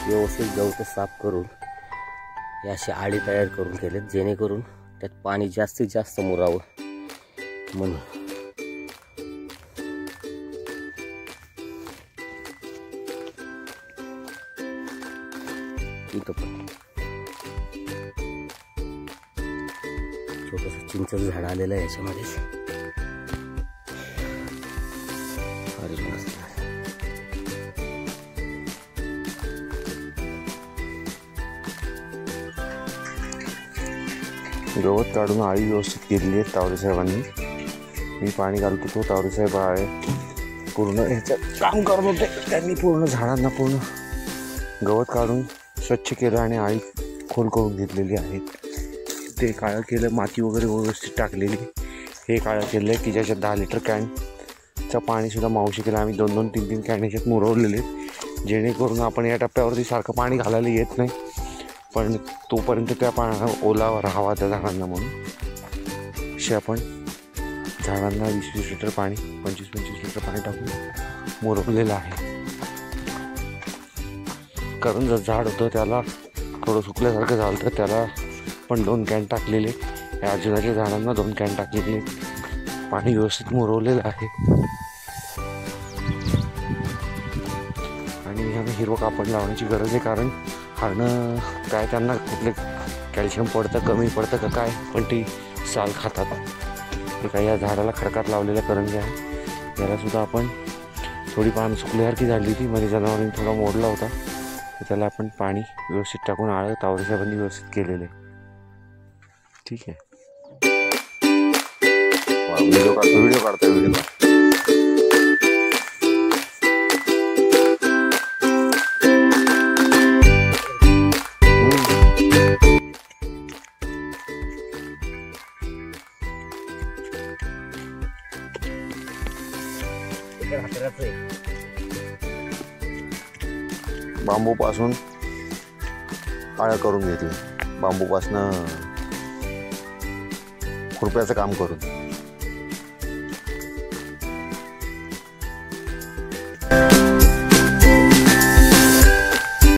व्यवस्थित गवत साफ करून हे अशी आळी तयार करून ठेवलेत, जेणेकरून त्यात पाणी जास्तीत जास्त मुरावं म्हणून. इथं पण छोटंसं चिंचेचं झाड आलेलं आहे याच्यामध्ये. गवत काढून आळी व्यवस्थित केलेली आहे तावरे साहेबांनी. मी पाणी घालतो तो तावरे साहेब आहे पूर्ण ह्याच्यात काम करत होते. त्यांनी पूर्ण झाडांना पूर्ण गवत काढून स्वच्छ केलं आणि आळी खोल करून घेतलेली आहे. ते काळं केलं, माती वगैरे व्यवस्थित टाकलेली. हे काळं केलं आहे की ज्याच्यात 10 लिटर कॅनचं पाणीसुद्धा मावशी केलं. आम्ही 2-2, 3-3 कॅन ह्याच्यात मुरवलेले, जेणेकरून आपण या टप्प्यावरती सारखं पाणी घालायला येत नाही, पण तोपर्यंत त्या ओलावर राहावा त्या झाडांना म्हणून असे आपण झाडांना 20-20 लिटर पाणी, 25-25 लिटर पाणी टाकून मुरवलेलं आहे. कारण जर झाड होतं त्याला थोडं सुकल्यासारखं झालं तर त्याला पण 2 कॅन टाकलेले. या आजूबाजूच्या झाडांना 2 कॅन टाकलेले, पाणी व्यवस्थित मुरवलेलं आहे. आणि ह्यानं हिरवं कापड लावण्याची गरज आहे, कारण हरणं काय त्यांना कुठले कॅल्शियम पडतं, कमी पडतं का काय, पण ती साल खातात. ते काय या झाडाला खडकात लावलेल्या करंज्या आहे. यालासुद्धा आपण थोडी पानं सुकल्यासारखी झाली ती, मध्ये जनावरांनी थोडा मोडला होता, तर त्याला आपण पाणी व्यवस्थित टाकून आळं तावरे साहेबांनी व्यवस्थित केलेले. ठीक आहे. व्हिडिओ काढतो. बांबूपासून आळं करून घेतलं, बांबूपासून खुरप्याचं काम करून.